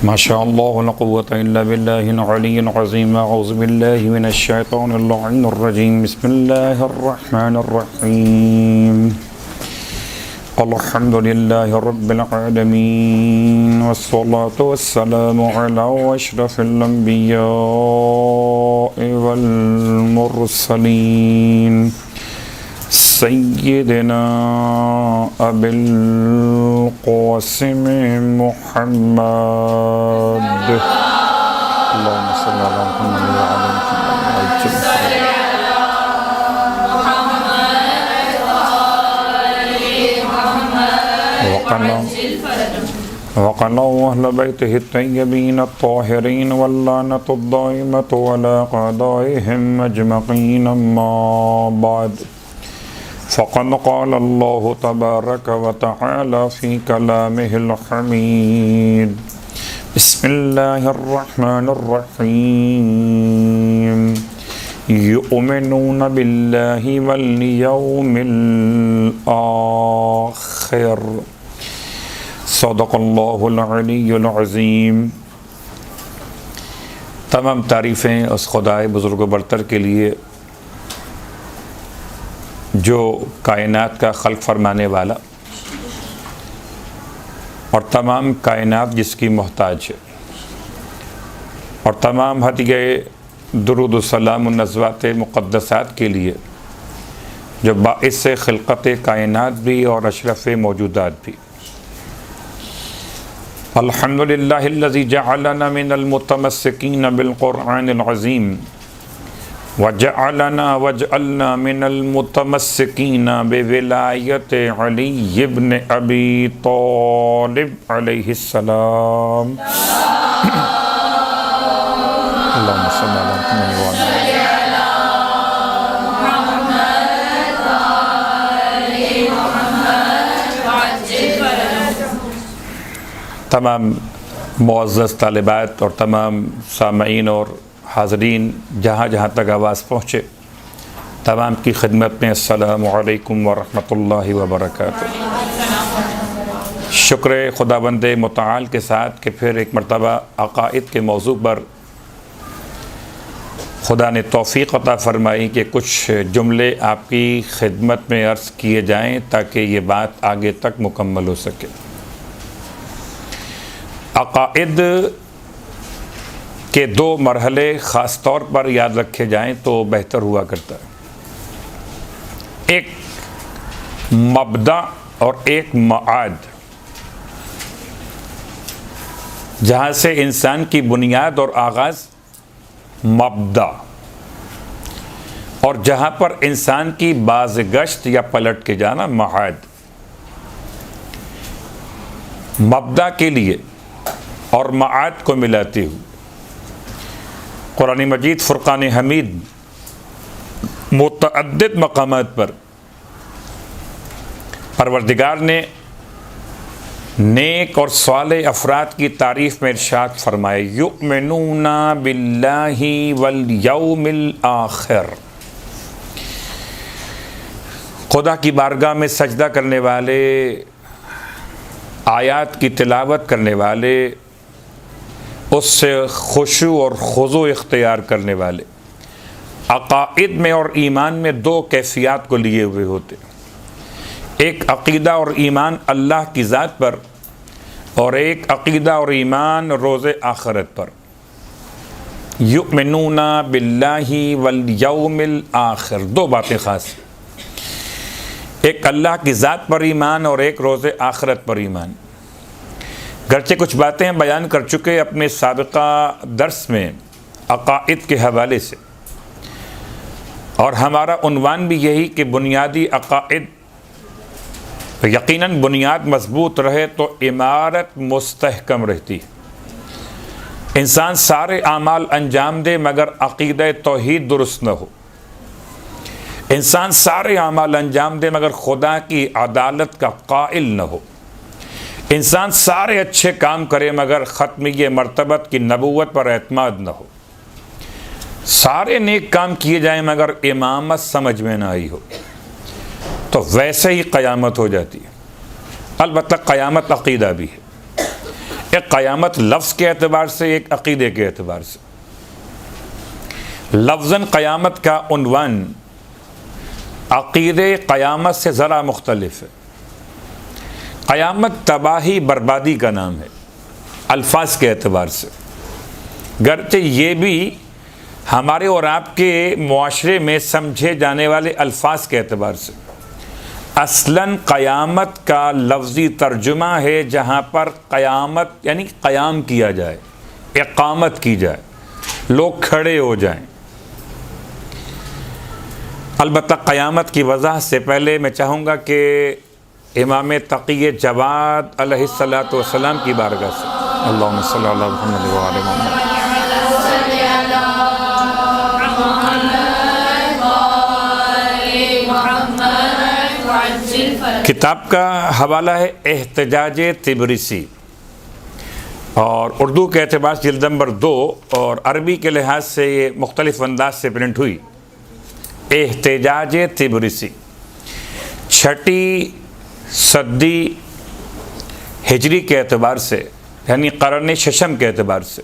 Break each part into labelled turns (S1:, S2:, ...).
S1: ما شاء الله لا قوة إلا بالله العلي العظيم. أعوذ بالله من الشيطان اللعين الرجيم. بسم الله الرحمن الرحيم. الحمد لله رب العالمين والصلاة والسلام على أشرف الأنبياء والمرسلين سيدنا أبي القاسم محمد. اللهم صل على محمد وعلى محمد وقنا أهل بيته الطيبين الطاهرين واللعنة الدائمة على أعدائهم أجمعين. أما بعد فقد قال الله تبارك وتعالى في كلامه الحميد. بسم الله الرحمن الرحيم. يؤمنون بالله واليوم الآخر. صدق اللہ العلی العظیم. تمام تعریفیں اس خدائے بزرگ و برتر کے لیے جو کائنات کا خلق فرمانے والا اور تمام کائنات جس کی محتاج ہے، اور تمام ہدیہ درود و سلام و نزوات مقدسات کے لیے جو باعث خلقت کائنات بھی اور اشرف موجودات بھی. الحمدللہ الذی جعلنا من المتمسکین بالقرآن العظیم وجعلنا من المتمسکین بولایت علی ابن ابی طالب علیہ السلام. اللہم صلی اللہ علیہ وسلم. تمام معزز طالبات اور تمام سامعین اور حاضرین جہاں جہاں تک آواز پہنچے، تمام کی خدمت میں السلام علیکم ورحمۃ اللہ وبرکاتہ. شکر خداوند متعال کے ساتھ کہ پھر ایک مرتبہ عقائد کے موضوع پر خدا نے توفیق عطا فرمائی کہ کچھ جملے آپ کی خدمت میں عرض کیے جائیں تاکہ یہ بات آگے تک مکمل ہو سکے. عقائد کے دو مرحلے خاص طور پر یاد رکھے جائیں تو بہتر ہوا کرتا ہے. ایک مبدأ اور ایک معاد، جہاں سے انسان کی بنیاد اور آغاز مبدأ، اور جہاں پر انسان کی بازگشت یا پلٹ کے جانا معاد. مبدأ کے لیے اور معاد کو ملاتے ہوئے قرآن مجید فرقان حمید متعدد مقامات پر پروردگار نے نیک اور صالح افراد کی تعریف میں ارشاد فرمائے، یؤمنون باللہ والیوم الآخر. خدا کی بارگاہ میں سجدہ کرنے والے، آیات کی تلاوت کرنے والے، اس سے خشوع اور خضوع اختیار کرنے والے، عقائد میں اور ایمان میں دو کیفیات کو لیے ہوئے ہوتے. ایک عقیدہ اور ایمان اللہ کی ذات پر، اور ایک عقیدہ اور ایمان روز آخرت پر. یؤمنون باللہ والیوم الآخر، دو باتیں خاص، ایک اللہ کی ذات پر ایمان اور ایک روز آخرت پر ایمان. گرچہ کچھ باتیں بیان کر چکے اپنے سابقہ درس میں عقائد کے حوالے سے، اور ہمارا عنوان بھی یہی کہ بنیادی عقائد، یقیناً بنیاد مضبوط رہے تو عمارت مستحکم رہتی ہے. انسان سارے اعمال انجام دے مگر عقیدہ توحید درست نہ ہو، انسان سارے اعمال انجام دے مگر خدا کی عدالت کا قائل نہ ہو، انسان سارے اچھے کام کرے مگر ختمیہ مرتبت کی نبوت پر اعتماد نہ ہو، سارے نیک کام کیے جائیں مگر امامت سمجھ میں نہ آئی ہو، تو ویسے ہی قیامت ہو جاتی ہے. البتہ قیامت عقیدہ بھی ہے. ایک قیامت لفظ کے اعتبار سے، ایک عقیدے کے اعتبار سے۔ لفظاً قیامت کا عنوان عقیدے قیامت سے ذرا مختلف ہے۔ قیامت تباہی بربادی کا نام ہے الفاظ کے اعتبار سے، گرچہ یہ بھی ہمارے اور آپ کے معاشرے میں سمجھے جانے والے الفاظ کے اعتبار سے۔ اصلاً قیامت کا لفظی ترجمہ ہے جہاں پر قیامت یعنی قیام کیا جائے، اقامت کی جائے، لوگ کھڑے ہو جائیں۔ البتہ قیامت کی وضاحت سے پہلے میں چاہوں گا کہ امام تقی جواد علیہ الصلاۃ والسلام کی بارگاہ سے اللہم صلی علی محمد و آل محمد کتاب کا حوالہ ہے احتجاج تبریسی، اور اردو کے اعتبار سے جلد نمبر 2 اور عربی کے لحاظ سے یہ مختلف انداز سے پرنٹ ہوئی۔ احتجاج تبریسی 6 صدی ہجری کے اعتبار سے یعنی قرن ششم کے اعتبار سے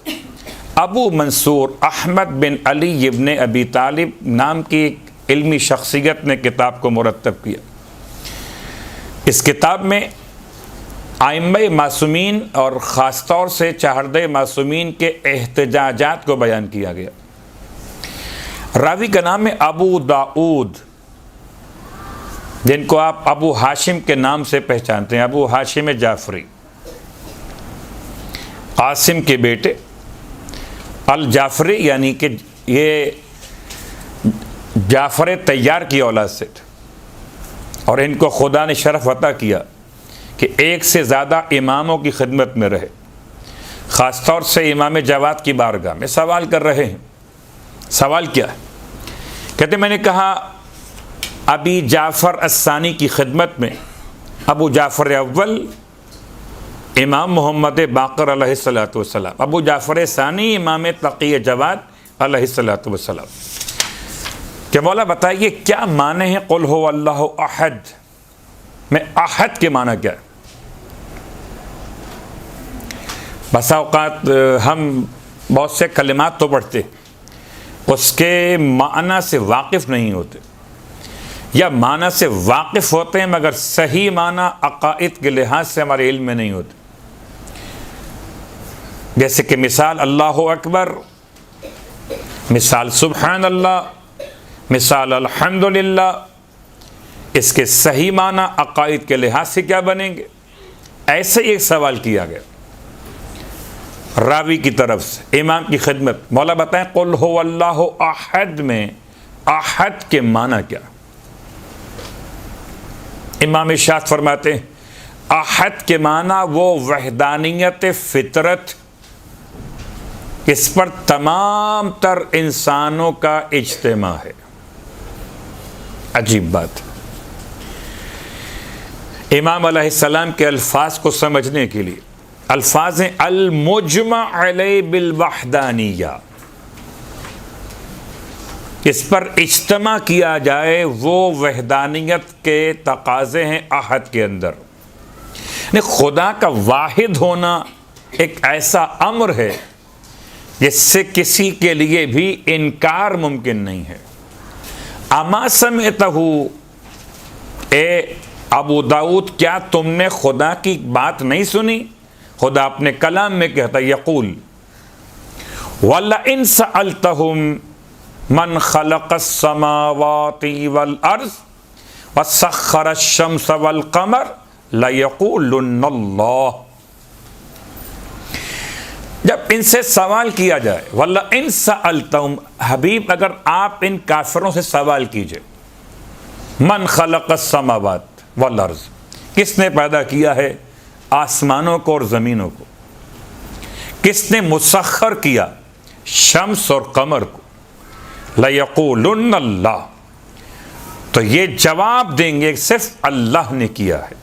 S1: ابو منصور احمد بن علی ابن ابی طالب نام کی ایک علمی شخصیت نے کتاب کو مرتب کیا۔ اس کتاب میں ائمہ معصومین اور خاص طور سے چہردہ معصومین کے احتجاجات کو بیان کیا گیا۔ راوی کا نام ہے ابو داؤد، جن کو آپ ابو ہاشم کے نام سے پہچانتے ہیں، ابو ہاشم جعفری، قاسم کے بیٹے الجعفری، یعنی کہ یہ جعفر طیار کی اولاد سے تھے، اور ان کو خدا نے شرف عطا کیا کہ ایک سے زیادہ اماموں کی خدمت میں رہے۔ خاص طور سے امام جواد کی بارگاہ میں سوال کر رہے ہیں۔ سوال کیا ہے؟ کہتے میں نے کہا ابی جعفر الثانی کی خدمت میں ابو جعفر اول امام محمد باقر علیہ الصلوۃ والسلام، ابو جعفر ثانی امام تقی جواد علیہ الصلوۃ والسلام، کہ مولا بتائیے کیا معنی ہے قل هو اللہ احد میں احد کے معنی کیا ہے؟ بسا اوقات ہم بہت سے کلمات تو پڑھتے اس کے معنی سے واقف نہیں ہوتے، یا معنی سے واقف ہوتے ہیں مگر صحیح معنی عقائد کے لحاظ سے ہمارے علم میں نہیں ہوتے۔ جیسے کہ مثال اللہ اکبر، مثال سبحان اللہ، مثال الحمدللہ، اس کے صحیح معنی عقائد کے لحاظ سے کیا بنیں گے؟ ایسے ایک سوال کیا گیا راوی کی طرف سے امام کی خدمت، مولا بتائیں قل هو اللہ احد میں احد کے معنی کیا؟ امام ارشاد فرماتے ہیں احد کے معنی وہ وحدانیت فطرت، اس پر تمام تر انسانوں کا اجتماع ہے۔ عجیب بات۔ امام علیہ السلام کے الفاظ کو سمجھنے کے لیے الفاظ ہیں المجمع علیہ بالوحدانیہ، اس پر اجتماع کیا جائے، وہ وحدانیت کے تقاضے ہیں احد کے اندر۔ خدا کا واحد ہونا ایک ایسا امر ہے جس سے کسی کے لیے بھی انکار ممکن نہیں ہے۔ اما سمعتہ، اے ابو داؤد کیا تم نے خدا کی بات نہیں سنی؟ خدا اپنے کلام میں کہتا یقول وَلَئِن سَأَلْتَهُمْ مَنْ خَلَقَ السَّمَاوَاتِ وَالْأَرْضِ وَسَخَّرَ الشَّمْسَ وَالْقَمَرَ لَيَقُولُنَّ اللَّهُ۔ جب ان سے سوال کیا جائے وَلَئِن سَأَلْتَهُمْ، حبیب اگر آپ ان کافروں سے سوال کیجئے من خلق السماوات والارض، کس نے پیدا کیا ہے آسمانوں کو اور زمینوں کو، کس نے مسخر کیا شمس اور قمر کو، لَيَقُولُنَّ اللَّهُ، تو یہ جواب دیں گے صرف اللہ نے کیا ہے۔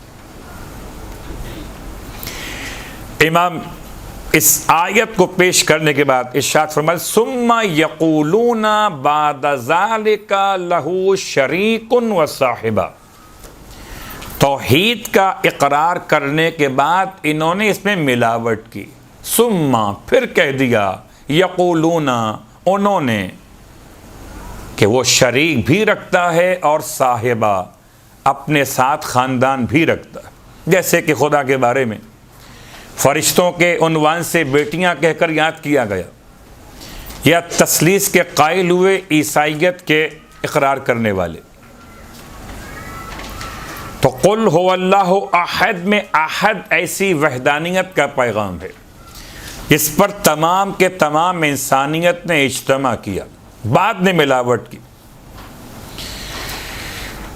S1: امام اس آیت کو پیش کرنے کے بعد ارشاد فرمایا ثم یقولون بعد ذلک لہ شریک و صاحبہ، توحید کا اقرار کرنے کے بعد انہوں نے اس میں ملاوٹ کی. ثم پھر کہہ دیا یقولون انہوں نے کہ وہ شریک بھی رکھتا ہے اور صاحبہ اپنے ساتھ خاندان بھی رکھتا ہے. جیسے کہ خدا کے بارے میں فرشتوں کے عنوان سے بیٹیاں کہہ کر یاد کیا گیا، یا تثلیث کے قائل ہوئے عیسائیت کے اقرار کرنے والے. تو قل هو اللہ احد میں احد ایسی وحدانیت کا پیغام ہے جس پر تمام کے تمام انسانیت نے اجتماع کیا، بعد میں ملاوٹ کی.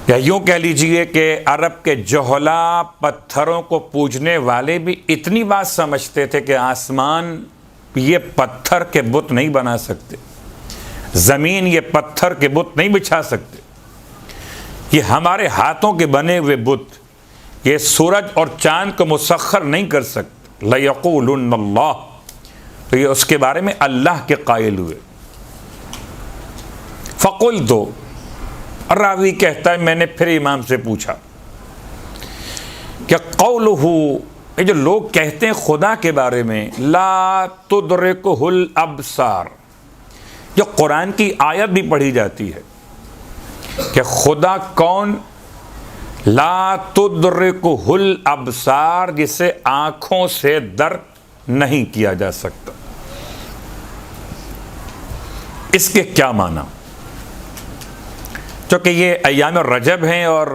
S1: یا یوں کہہ لیجئے کہ عرب کے جوہلا پتھروں کو پوجنے والے بھی اتنی بات سمجھتے تھے کہ آسمان یہ پتھر کے بت نہیں بنا سکتے، زمین یہ پتھر کے بت نہیں بچھا سکتے، یہ ہمارے ہاتھوں کے بنے ہوئے بت یہ سورج اور چاند کو مسخر نہیں کر سکتے. لَيَقُولُنَّ اللَّهُ، تو یہ اس کے بارے میں اللہ کے قائل ہوئے. فَقُلْتُ، راوی کہتا ہے میں نے پھر امام سے پوچھا کہ قولہ، یہ جو لوگ کہتے ہیں خدا کے بارے میں لا تدرکہ الابصار، جو قرآن کی آیت بھی پڑھی جاتی ہے کہ خدا کون؟ لا تدرکہ الابصار، جسے آنکھوں سے درک نہیں کیا جا سکتا. اس کے کیا معنی؟ چونکہ یہ ایام رجب ہیں اور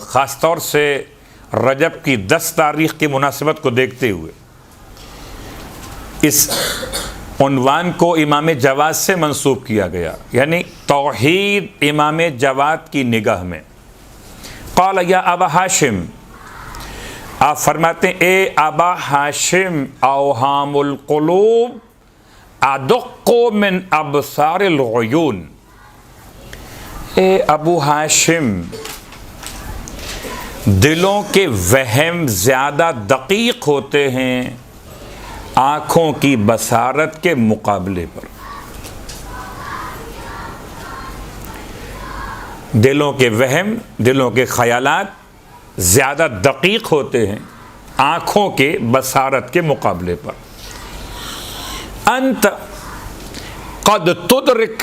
S1: خاص طور سے رجب کی 10 تاریخ کی مناسبت کو دیکھتے ہوئے اس عنوان کو امام جواد سے منسوب کیا گیا، یعنی توحید امام جواد کی نگاہ میں. قال یا ابا ہاشم، آپ فرماتے ہیں اے ابا ہاشم، اوہام القلوب ادق من ابصار العیون. اے ابو ہاشم، دلوں کے وہم زیادہ دقیق ہوتے ہیں آنکھوں کی بصارت کے مقابلے پر. دلوں کے وہم، دلوں کے خیالات زیادہ دقیق ہوتے ہیں آنکھوں کے بصارت کے مقابلے پر. انت قد تدرک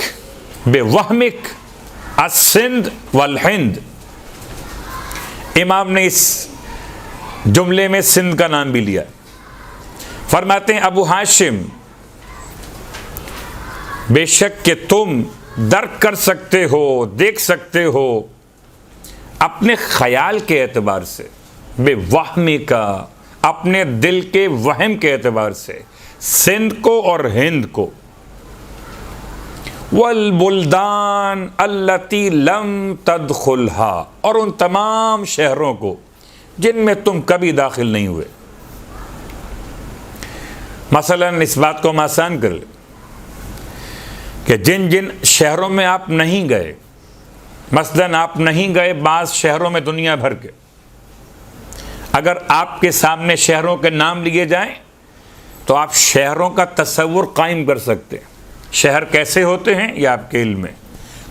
S1: بوہمک السند والہند. امام نے اس جملے میں سندھ کا نام بھی لیا. فرماتے ہیں ابو ہاشم، بے شک کہ تم درک کر سکتے ہو، دیکھ سکتے ہو اپنے خیال کے اعتبار سے، بے وہمی کا، اپنے دل کے وہم کے اعتبار سے، سندھ کو اور ہند کو. والبلدان التی لم تدخلها، اور ان تمام شہروں کو جن میں تم کبھی داخل نہیں ہوئے. مثلا اس بات کو ہم آسان کر لیں کہ جن جن شہروں میں آپ نہیں گئے، مثلا آپ نہیں گئے بعض شہروں میں دنیا بھر کے، اگر آپ کے سامنے شہروں کے نام لیے جائیں تو آپ شہروں کا تصور قائم کر سکتے ہیں. شہر کیسے ہوتے ہیں یہ آپ کے علم میں،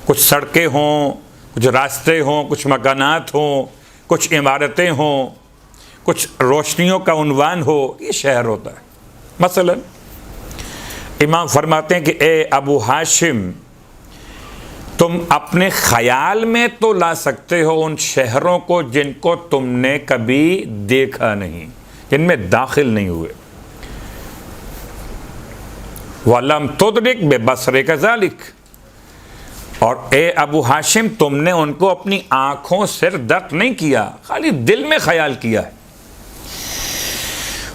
S1: کچھ سڑکیں ہوں، کچھ راستے ہوں، کچھ مکانات ہوں، کچھ عمارتیں ہوں، کچھ روشنیوں کا عنوان ہو، یہ شہر ہوتا ہے. مثلا امام فرماتے ہیں کہ اے ابو ہاشم، تم اپنے خیال میں تو لا سکتے ہو ان شہروں کو جن کو تم نے کبھی دیکھا نہیں، جن میں داخل نہیں ہوئے. وَلَمْ تُدْرِكْ بِبَصَرِكَ ذَلِكَ، اور اے ابو ہاشم تم نے ان کو اپنی آنکھوں سے درک نہیں کیا، خالی دل میں خیال کیا ہے.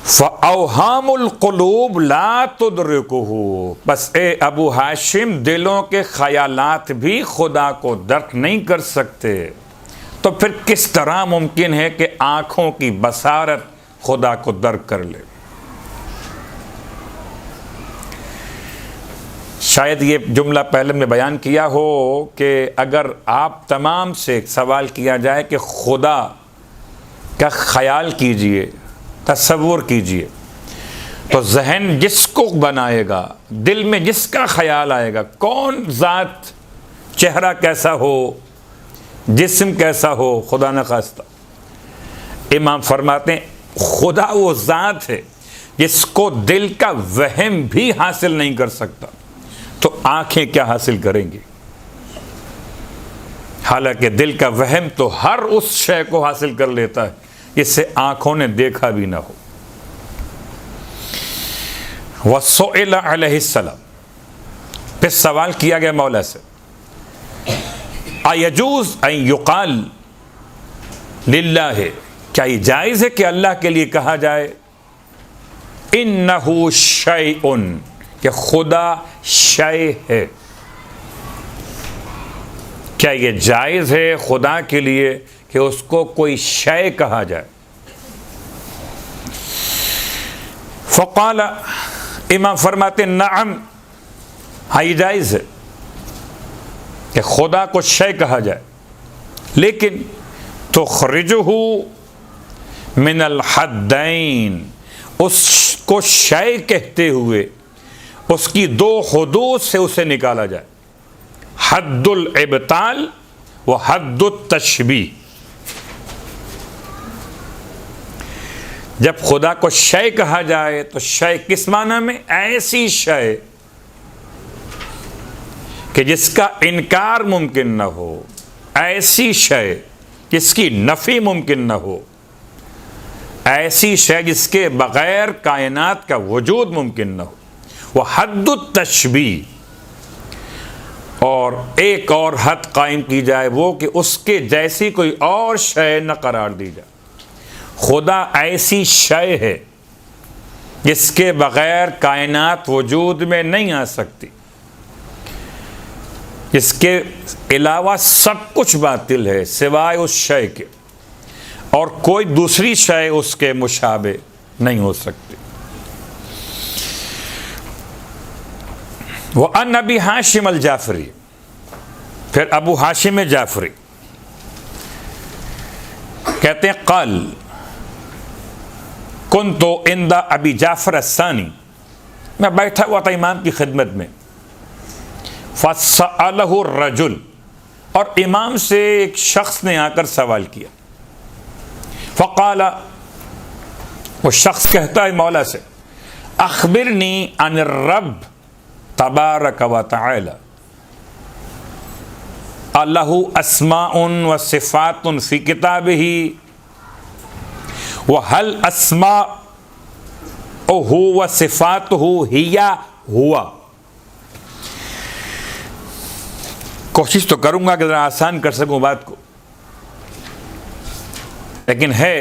S1: فَأَوْهَامُ الْقُلُوبِ لَا تُدْرِكُهُ، بس اے ابو ہاشم دلوں کے خیالات بھی خدا کو درک نہیں کر سکتے، تو پھر کس طرح ممکن ہے کہ آنکھوں کی بصارت خدا کو درک کر لے. شاید یہ جملہ پہلے میں بیان کیا ہو کہ اگر آپ تمام سے سوال کیا جائے کہ خدا کا خیال کیجئے، تصور کیجئے، تو ذہن جس کو بنائے گا، دل میں جس کا خیال آئے گا، کون ذات، چہرہ کیسا ہو، جسم کیسا ہو، خدا نخواستہ امام فرماتے ہیں خدا وہ ذات ہے جس کو دل کا وہم بھی حاصل نہیں کر سکتا، تو آنکھیں کیا حاصل کریں گی؟ حالانکہ دل کا وہم تو ہر اس شے کو حاصل کر لیتا ہے جس سے آنکھوں نے دیکھا بھی نہ ہو۔ وَسُئِلَ علیہ السلام، پھر سوال کیا گیا مولا سے، اَيَجُوزُ أَن يُقَالَ لِلَّهِ، کیا یہ جائز ہے کہ اللہ کے لیے کہا جائے اِنَّهُ شَيْءٌ، کہ خدا شے ہے؟ کیا یہ جائز ہے خدا کے لیے کہ اس کو کوئی شے کہا جائے؟ فقال، امام فرماتے نعم، ہاں یہ جائز ہے کہ خدا کو شے کہا جائے، لیکن تخرجہ من الحدین، اس کو شے کہتے ہوئے اس کی دو حدود سے اسے نکالا جائے، حد الابطال و حد التشبیہ۔ جب خدا کو شے کہا جائے تو شے کس معنی میں؟ ایسی شے کہ جس کا انکار ممکن نہ ہو، ایسی شے جس کی نفی ممکن نہ ہو، ایسی شے جس کے بغیر کائنات کا وجود ممکن نہ ہو۔ وہ حد التشبیہ، اور ایک اور حد قائم کی جائے، وہ کہ اس کے جیسی کوئی اور شے نہ قرار دی جائے۔ خدا ایسی شے ہے جس کے بغیر کائنات وجود میں نہیں آ سکتی، جس کے علاوہ سب کچھ باطل ہے سوائے اس شے کے، اور کوئی دوسری شے اس کے مشابہ نہیں ہو سکتی۔ وَأَنْ أَبِي ہاشم الجعفری، پھر ابو ہاشم جعفری کہتے ہیں قال کنت عند ابی جعفر الثانی، میں بیٹھا ہوا تھا امام کی خدمت میں، فسألہ الرجل، اور امام سے ایک شخص نے آ کر سوال کیا، فقال، وہ شخص کہتا ہے مولا سے، اخبرنی عن الرب تبارک و تعالی، الہ اسماء و صفات فی کتابہ، وہل اسماءہ و صفاتہ ہی ہوا۔ کوشش تو کروں گا کہ ذرا آسان کر سکوں بات کو، لیکن ہے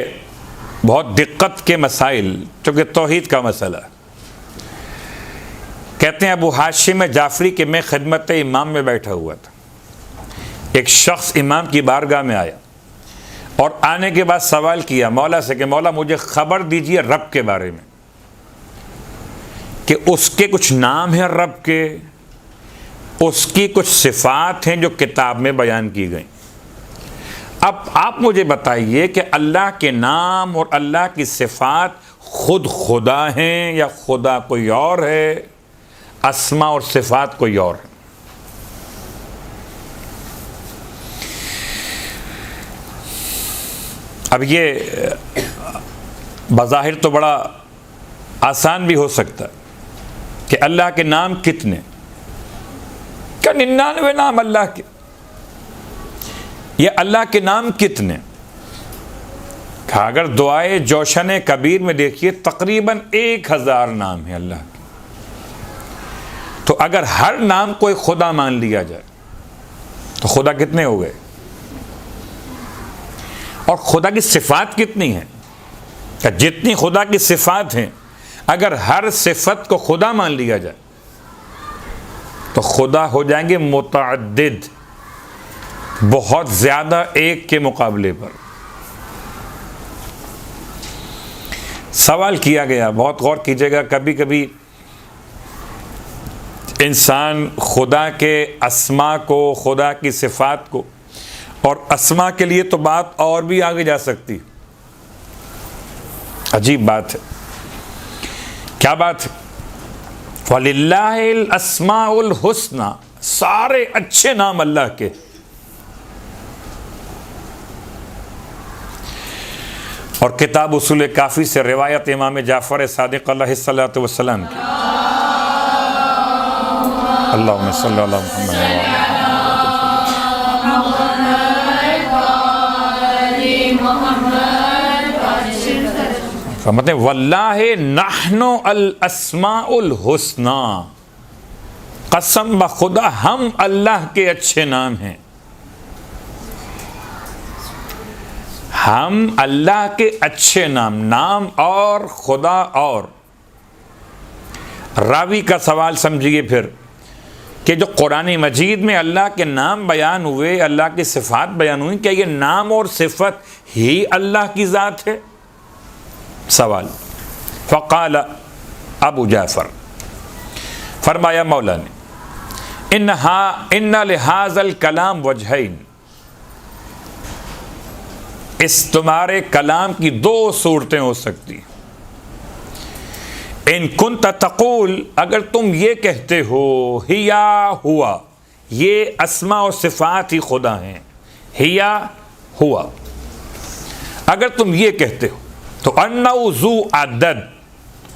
S1: بہت دقت کے مسائل، چونکہ توحید کا مسئلہ۔ کہتے ہیں ابو ہاشم جعفری کہ میں خدمت امام میں بیٹھا ہوا تھا، ایک شخص امام کی بارگاہ میں آیا اور آنے کے بعد سوال کیا مولا سے کہ مولا مجھے خبر دیجئے رب کے بارے میں، کہ اس کے کچھ نام ہیں رب کے، اس کی کچھ صفات ہیں جو کتاب میں بیان کی گئیں۔ اب آپ مجھے بتائیے کہ اللہ کے نام اور اللہ کی صفات خود خدا ہیں یا خدا کوئی اور ہے، اسماء اور صفات کوئی اور ہے؟ اب یہ بظاہر تو بڑا آسان بھی ہو سکتا ہے کہ اللہ کے نام کتنے، کیا 99 نام اللہ کے، یا اللہ کے نام کتنے؟ کہا اگر دعائے جوشن کبیر میں دیکھیے تقریباً 1000 نام ہیں اللہ کے، تو اگر ہر نام کو ایک خدا مان لیا جائے تو خدا کتنے ہو گئے؟ اور خدا کی صفات کتنی ہیں؟ کہ جتنی خدا کی صفات ہیں اگر ہر صفت کو خدا مان لیا جائے تو خدا ہو جائیں گے متعدد، بہت زیادہ ایک کے مقابلے پر۔ سوال کیا گیا، بہت غور کیجیے گا، کبھی کبھی انسان خدا کے اسماء کو، خدا کی صفات کو، اور اسماء کے لیے تو بات اور بھی آگے جا سکتی، عجیب بات ہے۔ کیا بات ہے؟ وَلِلَّهِ الْأَسْمَاءُ الْحُسْنَى، سارے اچھے نام اللہ کے، اور کتاب اصول کافی سے روایت امام جعفر صادق علیہ الصلوۃ والسلام کی، اللہم صلی علی محمد مطلب واللہ نحن الاسماء الحسنی، قسم بخدا ہم اللہ کے اچھے نام ہیں، ہم اللہ کے اچھے نام اور خدا اور۔ راوی کا سوال سمجھیے پھر کہ جو قرآن مجید میں اللہ کے نام بیان ہوئے، اللہ کی صفات بیان ہوئی، کیا یہ نام اور صفت ہی اللہ کی ذات ہے؟ سوال۔ فقال ابو جعفر، فرمایا مولا نے، ان لہذا الکلام وجہین، اس تمہارے کلام کی دو صورتیں ہو سکتی ہیں۔ ان کنت تقول، اگر تم یہ کہتے ہو، ہیا ہوا، یہ اسماء و صفات ہی خدا ہیں، ہیا ہوا، اگر تم یہ کہتے ہو تو انہ ذو عدد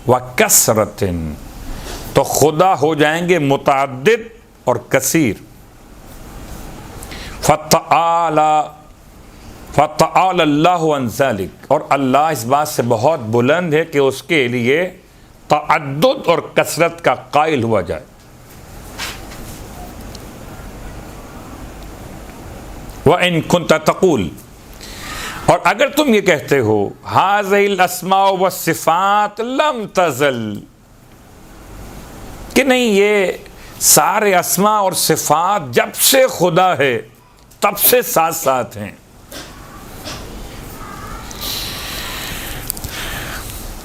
S1: و کثرت، تو خدا ہو جائیں گے متعدد اور کثیر۔ فتعالی اللہ عن ذلک، اور اللہ اس بات سے بہت بلند ہے کہ اس کے لیے تعدد اور کثرت کا قائل ہوا جائے۔ وَإِن كُنْتَ تَقُولُ، اور اگر تم یہ کہتے ہو، هَذِهِ الْأَسْمَاءُ وَالصِّفَاتُ لَمْ تَزَلْ، کہ نہیں یہ سارے اسماء اور صفات جب سے خدا ہے تب سے ساتھ ساتھ ہیں،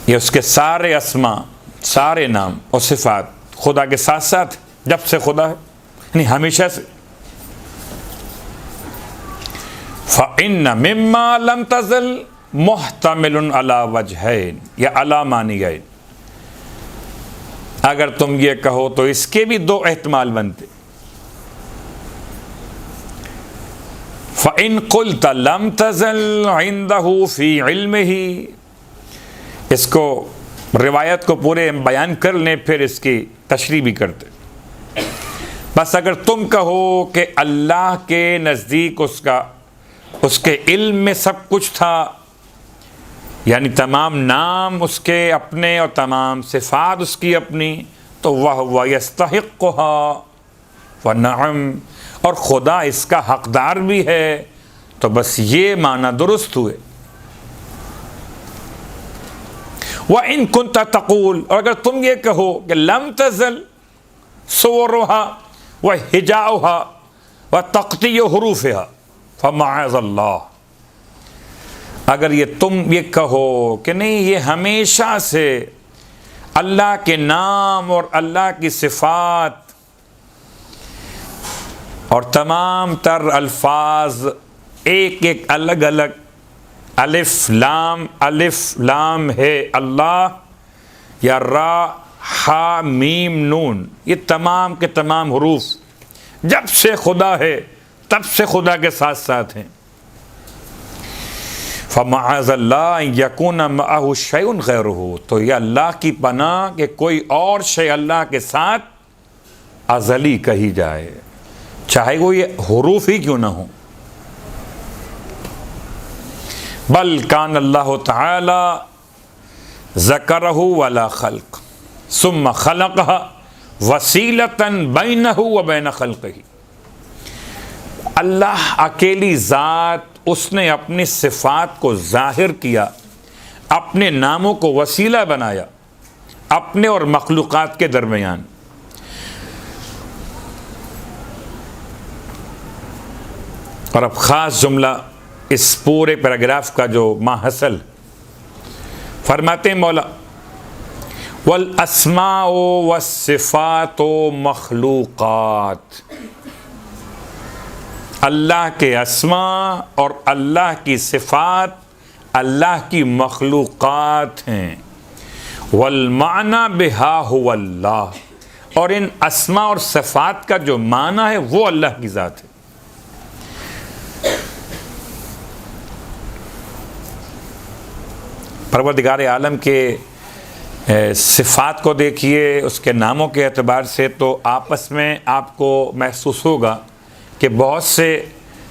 S1: یہ اس کے سارے اسماء، سارے نام اور صفات خدا کے ساتھ ساتھ جب سے خدا ہے، یعنی ہمیشہ سے۔ فَإِنَّ مِمَّا لَمْ تَزَلْ مُحْتَمِلٌ عَلَى وَجْهَيْنِ، یا عَلَى مَانِيَيْنِ، اگر تم یہ کہو تو اس کے بھی دو احتمال بنتے۔ فَإِن قُلْتَ لَمْ تَزَلْ عِنْدَهُ فِي عِلْمِهِ، اس کو روایت کو پورے بیان کر لیں، پھر اس کی تشریح بھی کرتے۔ بس اگر تم کہو کہ اللہ کے نزدیک اس کے علم میں سب کچھ تھا، یعنی تمام نام اس کے اپنے اور تمام صفات اس کی اپنی، تو وہ یستحقها ونعم، اور خدا اس کا حقدار بھی ہے، تو بس یہ معنی درست ہوئے۔ وَإِن كُنْتَ تَقُولُ، اور اگر تم یہ کہو کہ لم تزل صورها وحجاؤها وتقطيع حروفها فمعاذ اللہ، اگر یہ تم یہ کہو کہ نہیں یہ ہمیشہ سے اللہ کے نام اور اللہ کی صفات اور تمام تر الفاظ ایک ایک الگ الگ الف لام ہے اللہ، یا را ہا میم نون، یہ تمام کے تمام حروف جب سے خدا ہے تب سے خدا کے ساتھ ساتھ ہیں۔ فمعاذ اللہ ان یکون معہ شیء غیرہ، تو یہ اللہ کی پناہ کہ کوئی اور شے اللہ کے ساتھ ازلی کہی جائے، چاہے وہ یہ حروف ہی کیوں نہ ہوں۔ بل کان اللہ تعالی ذکرہ ولا خلق ثم خلقہ وسیلۃ بینہ وبین خلقہ، اللہ اکیلی ذات، اس نے اپنی صفات کو ظاہر کیا، اپنے ناموں کو وسیلہ بنایا اپنے اور مخلوقات کے درمیان۔ اور اب خاص جملہ اس پورے پیراگراف کا جو ماحصل، فرماتے ہیں مولا، والاسماء والصفات مخلوقات، اللہ کے اسماء اور اللہ کی صفات اللہ کی مخلوقات ہیں۔ والمعنی بہا هو اللہ، اور ان اسماء اور صفات کا جو معنی ہے وہ اللہ کی ذات ہے۔ پروردگار عالم کے صفات کو دیکھیے، اس کے ناموں کے اعتبار سے، تو آپس میں آپ کو محسوس ہوگا کہ بہت سے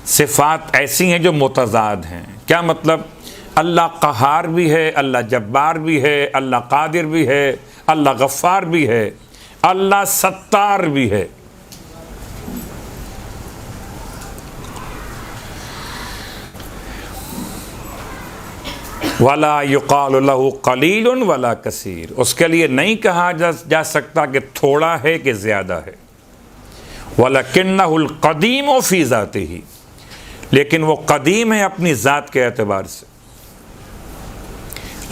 S1: صفات ایسی ہیں جو متضاد ہیں۔ کیا مطلب؟ اللہ قہار بھی ہے، اللہ جبار بھی ہے، اللہ قادر بھی ہے، اللہ غفار بھی ہے، اللہ ستار بھی ہے۔ وَلَا يُقَالُ لَهُ قَلِيلٌ وَلَا كَثِيرٌ، اس کے لیے نہیں کہا جا سکتا کہ تھوڑا ہے کہ زیادہ ہے۔ وَلَكِنَّهُ الْقَدِيمُ فِي ذَاتِهِ، لیکن وہ قدیم ہے اپنی ذات کے اعتبار سے۔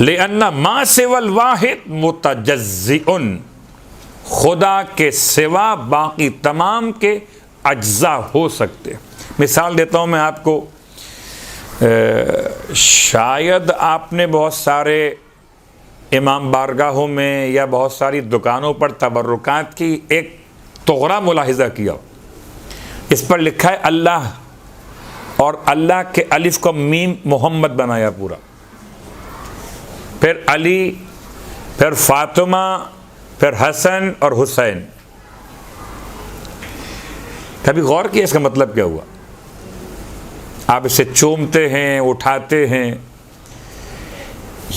S1: لِأَنَّ مَا سِوَى الْوَاحِدِ مُتَجَزِّئٌ، خدا کے سوا باقی تمام کے اجزاء ہو سکتے۔ مثال دیتا ہوں میں آپ کو، شاید آپ نے بہت سارے امام بارگاہوں میں یا بہت ساری دکانوں پر تبرکات کی ایک تغرا ملاحظہ کیا، اس پر لکھا ہے اللہ، اور اللہ کے الف کو میم محمد بنایا پورا، پھر علی، پھر فاطمہ، پھر حسن اور حسین۔ کبھی غور کیا اس کا مطلب کیا ہوا؟ آپ اسے چومتے ہیں، اٹھاتے ہیں،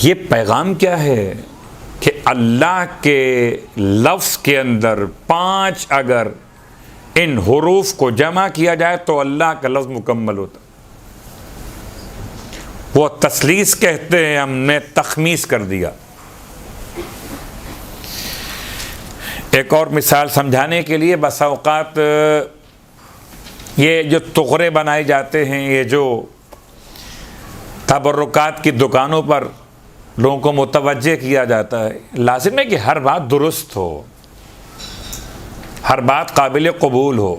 S1: یہ پیغام کیا ہے کہ اللہ کے لفظ کے اندر 5 اگر ان حروف کو جمع کیا جائے تو اللہ کا لفظ مکمل ہوتا۔ وہ تثلیث کہتے ہیں، ہم نے تخمیس کر دیا۔ ایک اور مثال سمجھانے کے لیے، بسا اوقات یہ جو تغرے بنائے جاتے ہیں، یہ جو تبرکات کی دکانوں پر لوگوں کو متوجہ کیا جاتا ہے، لازم ہے کہ ہر بات درست ہو، ہر بات قابل قبول ہو۔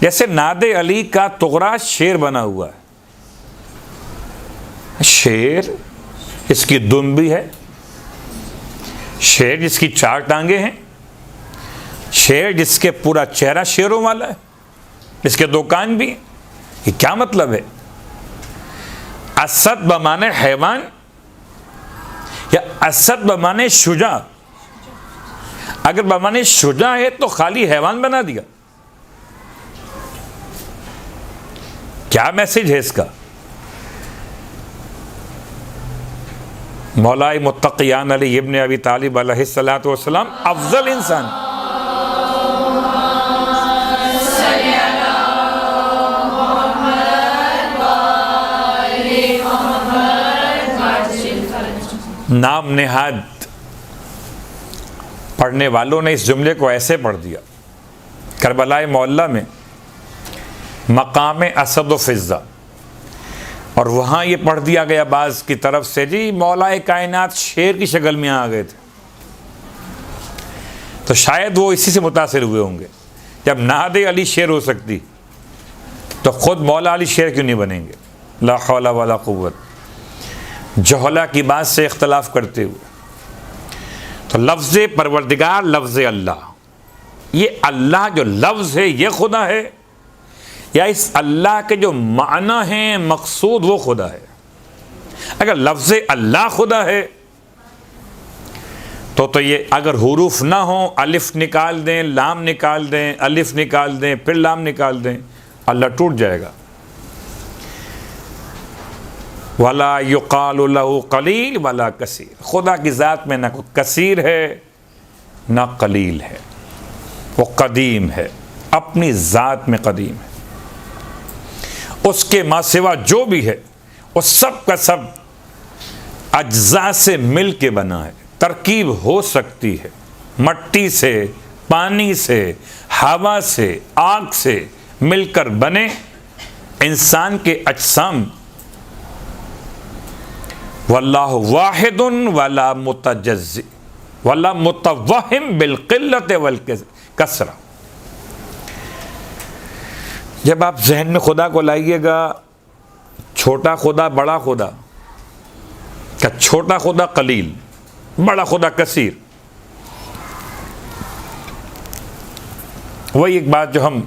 S1: جیسے ناد علی کا تغرا شیر بنا ہوا ہے، شیر اس کی دم بھی ہے، شیر جس کی 4 ٹانگیں ہیں، شیر جس کے پورا چہرہ شیروں والا ہے، اس کے 2 کان بھی۔ یہ کیا مطلب ہے؟ اسد بمانے حیوان یا اسد بمانے شجاع؟ اگر بمانے شجاع ہے تو خالی حیوان بنا دیا، کیا میسج ہے اس کا؟ مولا متقیان علی ابن ابی طالب علیہ الصلوۃ والسلام افضل انسان، نام نہاد پڑھنے والوں نے اس جملے کو ایسے پڑھ دیا۔ کربلا معلیٰ میں مقام اسد و فضہ، اور وہاں یہ پڑھ دیا گیا بعض کی طرف سے، جی مولا کائنات شیر کی شکل میں آ گئے تھے، تو شاید وہ اسی سے متاثر ہوئے ہوں گے۔ جب نہاد علی شیر ہو سکتی تو خود مولا علی شیر کیوں نہیں بنیں گے؟ لا حول ولا قوت، جہلا کی بات سے اختلاف کرتے ہوئے۔ تو لفظ پروردگار، لفظ اللہ، یہ اللہ جو لفظ ہے یہ خدا ہے، یا اس اللہ کے جو معنی ہیں مقصود وہ خدا ہے؟ اگر لفظ اللہ خدا ہے تو یہ اگر حروف نہ ہوں، الف نکال دیں، لام نکال دیں، الف نکال دیں، پھر لام نکال دیں، اللہ ٹوٹ جائے گا۔ وَلَا يُقَالُ لَهُ قَلِيلٌ وَلَا كَثِيرٌ، خدا کی ذات میں نہ کثیر ہے نہ قلیل ہے، وہ قدیم ہے، اپنی ذات میں قدیم ہے۔ اس کے ما سوا جو بھی ہے وہ سب کا سب اجزاء سے مل کے بنا ہے، ترکیب ہو سکتی ہے، مٹی سے، پانی سے، ہوا سے، آگ سے مل کر بنے انسان کے اجسام۔ واللہ واحد ولا متجزئ ولا متوہم بالقلۃ والکثرہ۔ جب آپ ذہن میں خدا کو لائیے گا، چھوٹا خدا، بڑا خدا، کہ چھوٹا خدا قلیل، بڑا خدا کثیر، وہی ایک بات جو ہم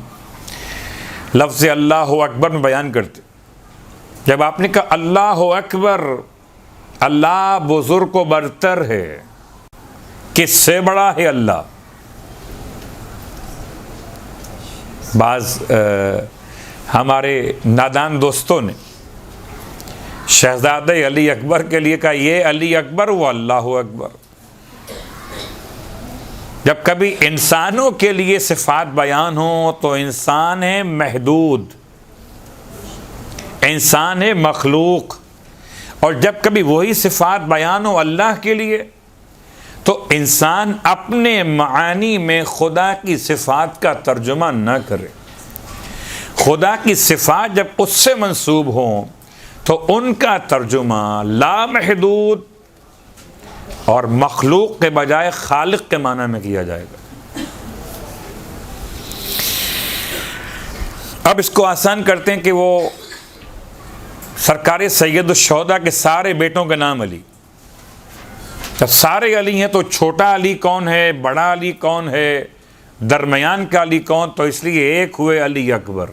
S1: لفظ اللہ اکبر میں بیان کرتے۔ جب آپ نے کہا اللہ اکبر، اللہ بزرگ و برتر ہے، کس سے بڑا ہے اللہ؟ بعض ہمارے نادان دوستوں نے شہزادہ علی اکبر کے لیے کہا یہ علی اکبر وہ اللہ اکبر۔ جب کبھی انسانوں کے لیے صفات بیان ہوں تو انسان ہے محدود، انسان ہے مخلوق، اور جب کبھی وہی صفات بیان ہو اللہ کے لیے تو انسان اپنے معانی میں خدا کی صفات کا ترجمہ نہ کرے۔ خدا کی صفات جب اس سے منسوب ہوں تو ان کا ترجمہ لامحدود اور مخلوق کے بجائے خالق کے معنی میں کیا جائے گا۔ اب اس کو آسان کرتے ہیں کہ وہ سرکار سید الشہداء کے سارے بیٹوں کے نام علی، جب سارے علی ہیں تو چھوٹا علی کون ہے، بڑا علی کون ہے، درمیان کا علی کون؟ تو اس لیے ایک ہوئے علی اکبر۔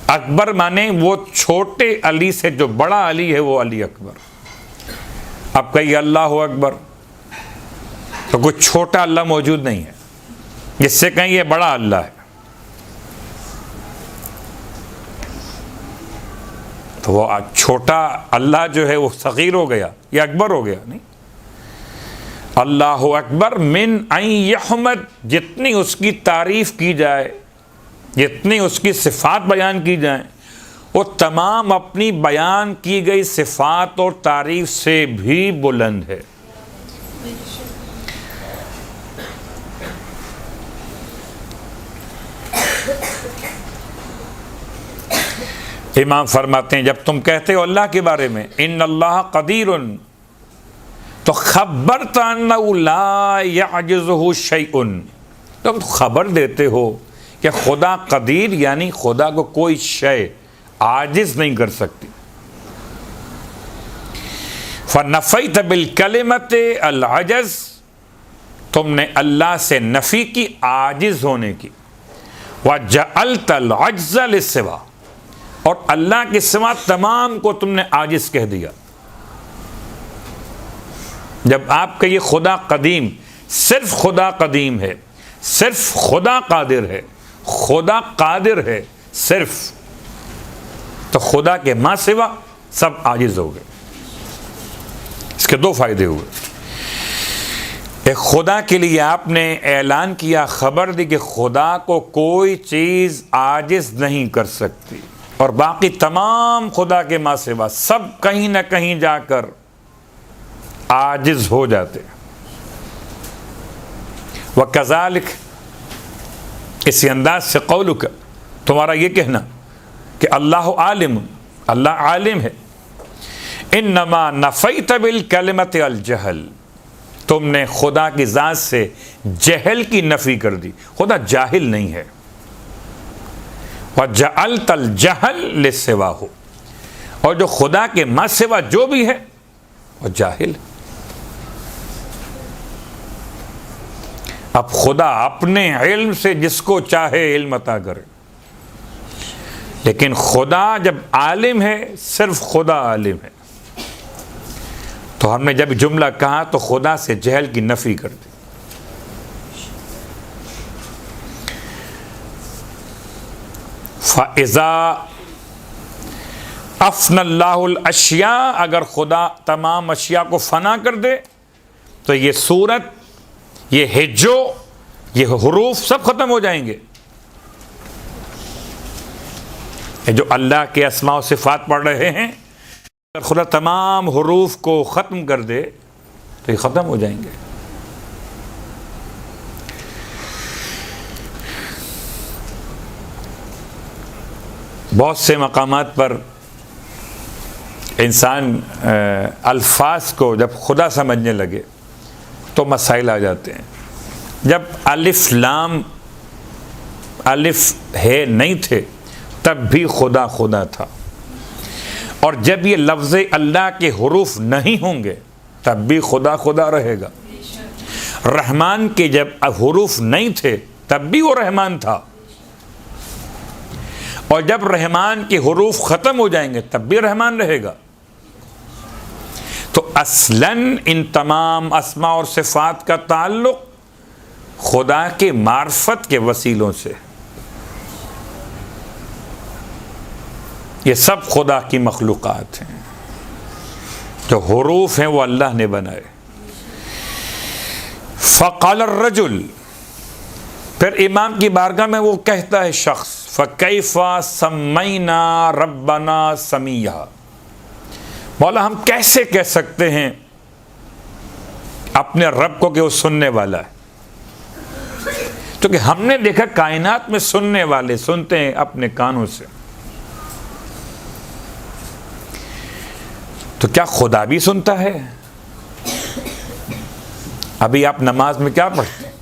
S1: اکبر مانے وہ چھوٹے علی سے جو بڑا علی ہے وہ علی اکبر۔ اب کہیے اللہ اکبر تو کوئی چھوٹا اللہ موجود نہیں ہے، جس سے کہیں یہ بڑا اللہ ہے، تو وہ چھوٹا اللہ جو ہے وہ صغیر ہو گیا، یہ اکبر ہو گیا نہیں۔ اللہ اکبر من ان یحمد، جتنی اس کی تعریف کی جائے، جتنی اس کی صفات بیان کی جائیں، وہ تمام اپنی بیان کی گئی صفات اور تعریف سے بھی بلند ہے۔ امام فرماتے ہیں جب تم کہتے ہو اللہ کے بارے میں ان اللہ قدیر، تو خبرت انہ لا یعجزہ شیء، تم خبر دیتے ہو کہ خدا قدیر یعنی خدا کو کوئی شے عاجز نہیں کر سکتی۔ فنفیت بالکلمۃ العجز، تم نے اللہ سے نفی کی عاجز ہونے کی، وجعلت العجز للسوا، اور اللہ کے سوا تمام کو تم نے عاجز کہہ دیا۔ جب آپ کہیے خدا قدیم، صرف خدا قدیم ہے، صرف خدا قادر ہے، خدا قادر ہے صرف، تو خدا کے ماں سوا سب عاجز ہو گئے۔ اس کے دو فائدے ہوئے، ایک خدا کے لیے آپ نے اعلان کیا، خبر دی کہ خدا کو کوئی چیز عاجز نہیں کر سکتی، اور باقی تمام خدا کے ماں سوا سب کہیں نہ کہیں جا کر عاجز ہو جاتے۔ وَكَذَلِكَ، اسی انداز سے قولک، تمہارا یہ کہنا کہ اللہ عالم، اللہ عالم ہے، انما نفیت بالکلمۃ الجہل، تم نے خدا کی ذات سے جہل کی نفی کر دی، خدا جاہل نہیں ہے۔ وجعلت الجہل لسواہ، اور جو خدا کے ماں سوا جو بھی ہے وہ جاہل ہے۔ اب خدا اپنے علم سے جس کو چاہے علم عطا کرے، لیکن خدا جب عالم ہے، صرف خدا عالم ہے، تو ہم نے جب جملہ کہا تو خدا سے جہل کی نفی کر دی۔ فَإِذَا أَفْنَى اللَّهُ الْأَشْيَاءَ، اگر خدا تمام اشیاء کو فنا کر دے تو یہ صورت، یہ ہجو، یہ حروف سب ختم ہو جائیں گے۔ جو اللہ کے اسماء و صفات پڑھ رہے ہیں، اگر خدا تمام حروف کو ختم کر دے تو یہ ختم ہو جائیں گے۔ بہت سے مقامات پر انسان الفاظ کو جب خدا سمجھنے لگے تو مسائل آ جاتے ہیں۔ جب الف لام الف ہے نہیں تھے تب بھی خدا خدا تھا، اور جب یہ لفظ اللہ کے حروف نہیں ہوں گے تب بھی خدا خدا رہے گا۔ رحمان کے جب حروف نہیں تھے تب بھی وہ رحمان تھا، اور جب رحمان کے حروف ختم ہو جائیں گے تب بھی رحمان رہے گا۔ تو اصلاً ان تمام اسماء اور صفات کا تعلق خدا کے معرفت کے وسیلوں سے. یہ سب خدا کی مخلوقات ہیں. جو حروف ہیں وہ اللہ نے بنائے. فقال الرجل، پھر امام کی بارگاہ میں وہ کہتا ہے شخص، فَكَيْفَ سَمَّيْنَا رَبَّنَا سَمِيًّا، مولا ہم کیسے کہہ سکتے ہیں اپنے رب کو کہ وہ سننے والا ہے؟ کیونکہ ہم نے دیکھا کائنات میں سننے والے سنتے ہیں اپنے کانوں سے، تو کیا خدا بھی سنتا ہے؟ ابھی آپ نماز میں کیا پڑھتے ہیں؟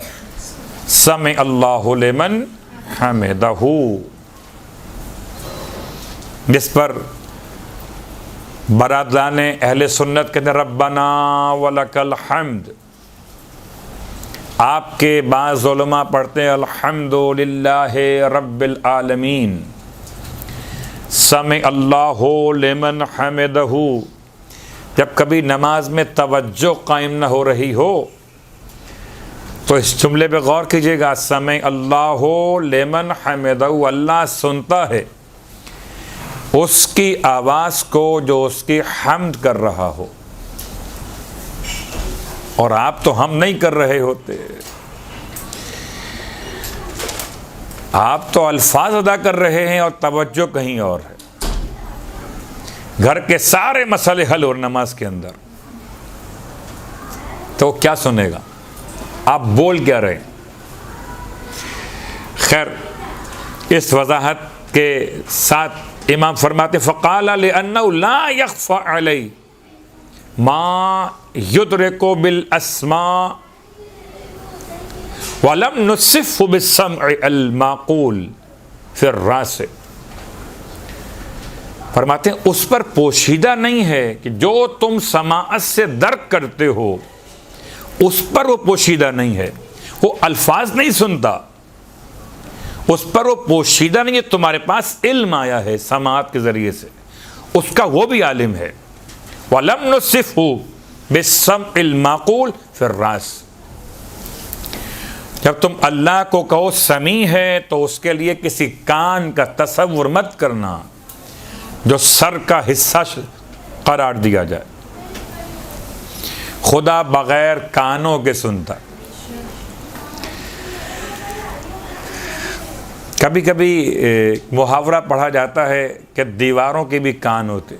S1: سمع اللہ لمن حمدہ، جس پر برادران اہل سنت کہتے ہیں ربنا ولک الحمد. آپ کے بعض علماء پڑھتے ہیں الحمد للہ رب العالمین. سمع اللہ لمن حمدہ. جب کبھی نماز میں توجہ قائم نہ ہو رہی ہو تو اس جملے پہ غور کیجیے گا، سمع اللہ لمن حمدہ، اللہ سنتا ہے اس کی آواز کو جو اس کی حمد کر رہا ہو. اور آپ تو ہم نہیں کر رہے ہوتے، آپ تو الفاظ ادا کر رہے ہیں اور توجہ کہیں اور ہے. گھر کے سارے مسئلے حل اور نماز کے اندر، تو کیا سنے گا؟ آپ بول کیا رہے ہیں؟ خیر، اس وضاحت کے ساتھ امام فرماتے فقال لأنه لا يخفى علی ما یدرک بالاسماء ولم نصف بالسمع المعقول فی الراس. فرماتے ہیں اس پر پوشیدہ نہیں ہے کہ جو تم سماعت سے درک کرتے ہو اس پر وہ پوشیدہ نہیں ہے، وہ الفاظ نہیں سنتا، اس پر وہ پوشیدہ نہیں ہے. تمہارے پاس علم آیا ہے سماعت کے ذریعے سے، اس کا وہ بھی عالم ہے. وَلَمْ نُصِفْهُ بِالسَّمْعِ الْمَعْقُولِ فِي الرَّاسِ. جب تم اللہ کو کہو سمیع ہے تو اس کے لیے کسی کان کا تصور مت کرنا جو سر کا حصہ قرار دیا جائے. خدا بغیر کانوں کے سنتا. کبھی کبھی محاورہ پڑھا جاتا ہے کہ دیواروں کے بھی کان ہوتے،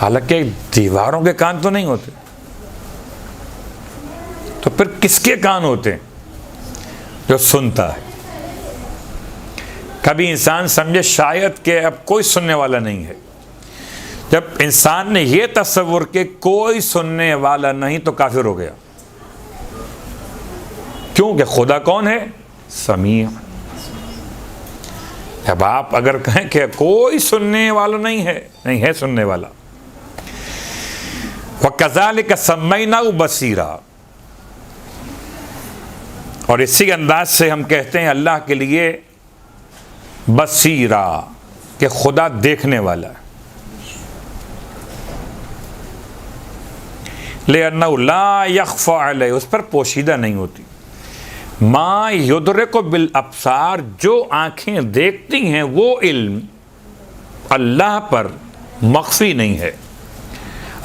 S1: حالانکہ دیواروں کے کان تو نہیں ہوتے، تو پھر کس کے کان ہوتے ہیں؟ جو سنتا ہے. کبھی انسان سمجھے شاید کہ اب کوئی سننے والا نہیں ہے. جب انسان نے یہ تصور کہ کوئی سننے والا نہیں تو کافر ہو گیا. کیونکہ خدا کون ہے؟ سمیع. اب آپ اگر کہیں کہ کوئی سننے والا نہیں ہے، نہیں ہے سننے والا. وَكَذَلِكَ سَمَّيْنَاهُ بَصِيرًا، اور اسی انداز سے ہم کہتے ہیں اللہ کے لیے بصیرہ، کہ خدا دیکھنے والا ہے. لِأَنَّهُ لَا يَخْفَى عَلَيْهِ، اس پر پوشیدہ نہیں ہوتی. ما یدرک بالابصار، جو آنکھیں دیکھتی ہیں وہ علم اللہ پر مخفی نہیں ہے،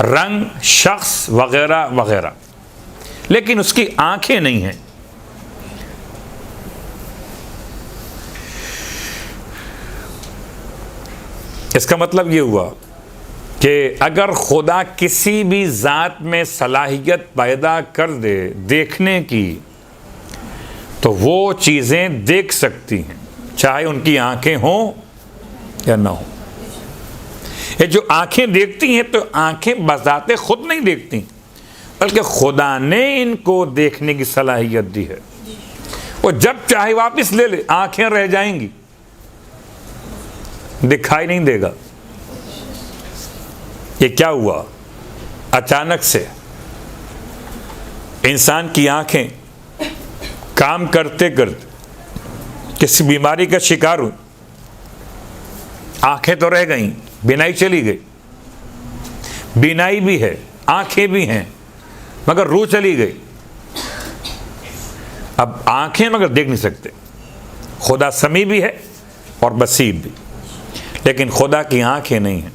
S1: رنگ، شخص وغیرہ وغیرہ، لیکن اس کی آنکھیں نہیں ہیں. اس کا مطلب یہ ہوا کہ اگر خدا کسی بھی ذات میں صلاحیت پیدا کر دے دیکھنے کی تو وہ چیزیں دیکھ سکتی ہیں، چاہے ان کی آنکھیں ہوں یا نہ ہوں. یہ جو آنکھیں دیکھتی ہیں تو آنکھیں بذات خود نہیں دیکھتی، بلکہ خدا نے ان کو دیکھنے کی صلاحیت دی ہے. وہ جب چاہے واپس لے لے، آنکھیں رہ جائیں گی، دکھائی نہیں دے گا. یہ کیا ہوا؟ اچانک سے انسان کی آنکھیں کام کرتے کرتے کسی بیماری کا شکار ہوئی، آنکھیں تو رہ گئیں، بینائی چلی گئی. بینائی بھی ہے، آنکھیں بھی ہیں، مگر روح چلی گئی. اب آنکھیں مگر دیکھ نہیں سکتے. خدا سمیع بھی ہے اور بصیر بھی، لیکن خدا کی آنکھیں نہیں ہیں.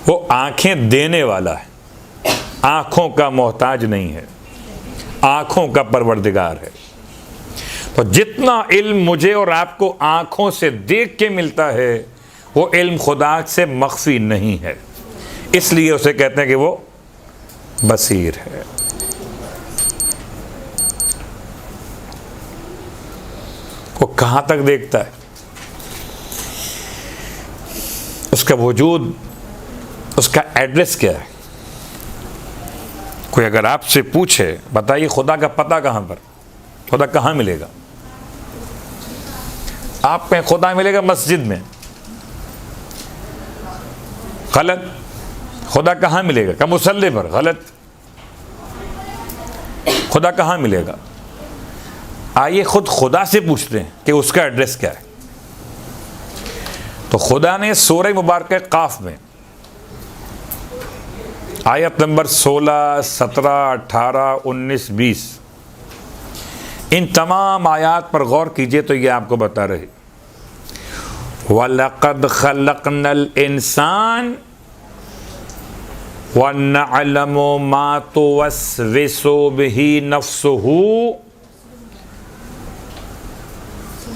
S1: وہ آنکھیں دینے والا ہے، آنکھوں کا محتاج نہیں ہے، آنکھوں کا پروردگار ہے. تو جتنا علم مجھے اور آپ کو آنکھوں سے دیکھ کے ملتا ہے وہ علم خدا سے مخفی نہیں ہے، اس لیے اسے کہتے ہیں کہ وہ بصیر ہے. وہ کہاں تک دیکھتا ہے؟ اس کا وجود، اس کا ایڈریس کیا ہے؟ کوئی اگر آپ سے پوچھے بتائیے خدا کا پتہ کہاں پر، خدا کہاں ملے گا؟ آپ میں خدا ملے گا مسجد میں. غلط. خدا کہاں ملے گا؟ کہ مصلی پر. غلط. خدا کہاں ملے گا؟ آئیے خود خدا سے پوچھتے ہیں کہ اس کا ایڈریس کیا ہے. تو خدا نے سورہ مبارکہ قاف میں آیت نمبر 16، 17، 18، 19، 20 ان تمام آیات پر غور کیجئے تو یہ آپ کو بتا رہے وَلَقَدْ خَلَقْنَا الْإِنسَانَ وَنَعْلَمُ مَا تُوَسْوِسُ بِهِ نَفْسُهُ.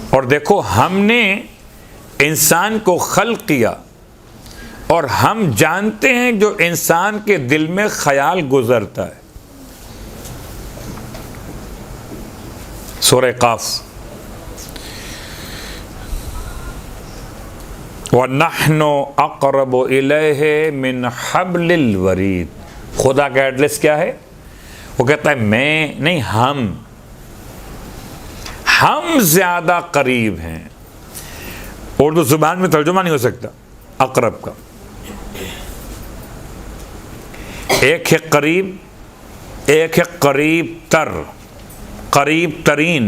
S1: اور دیکھو ہم نے انسان کو خلق کیا اور ہم جانتے ہیں جو انسان کے دل میں خیال گزرتا ہے. سورہ قاف. وَنَحْنُ أَقْرَبُ إِلَيْهِ مِنْ حَبْلِ الْوَرِيدِ. خدا کا ایڈریس کیا ہے؟ وہ کہتا ہے میں نہیں، ہم زیادہ قریب ہیں. اردو زبان میں ترجمہ نہیں ہو سکتا اقرب کا. ایک ہے قریب، ایک ہے قریب تر، قریب ترین.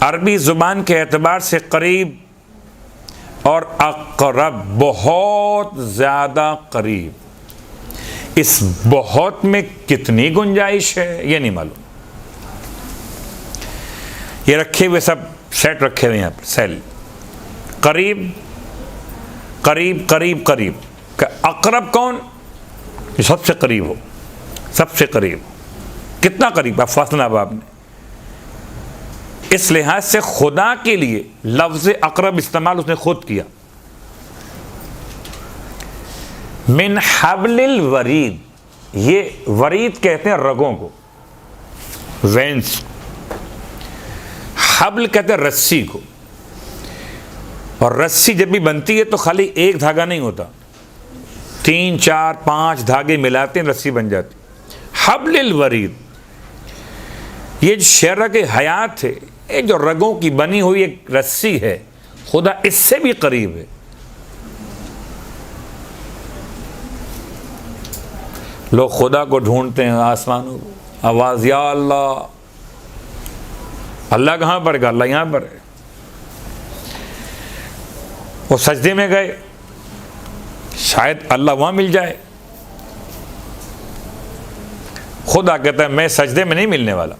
S1: عربی زبان کے اعتبار سے قریب اور اقرب بہت زیادہ قریب. اس بہت میں کتنی گنجائش ہے یہ نہیں معلوم. یہ رکھے ہوئے سب سیٹ رکھے ہوئے یہاں پر سیل. قریب قریب قریب قریب. اقرب کون؟ جو سب سے قریب ہو، سب سے قریب. کتنا قریب؟ آپ فاصلہ آپ نے. اس لحاظ سے خدا کے لیے لفظ اقرب استعمال اس نے خود کیا. من حبل الورید. یہ ورید کہتے ہیں رگوں کو، وینس. حبل کہتے ہیں رسی کو. اور رسی جب بھی بنتی ہے تو خالی ایک دھاگا نہیں ہوتا، 3، 4، 5 دھاگے ملاتے ہیں رسی بن جاتی. حبل الورید یہ جو شرک حیات ہے، یہ جو رگوں کی بنی ہوئی ایک رسی ہے، خدا اس سے بھی قریب ہے. لوگ خدا کو ڈھونڈتے ہیں آسمانوں کو، آواز یا اللہ. اللہ کہاں پر گا؟ اللہ یہاں پر ہے. وہ سجدے میں گئے، شاید اللہ وہاں مل جائے. خدا کہتا ہے میں سجدے میں نہیں ملنے والا.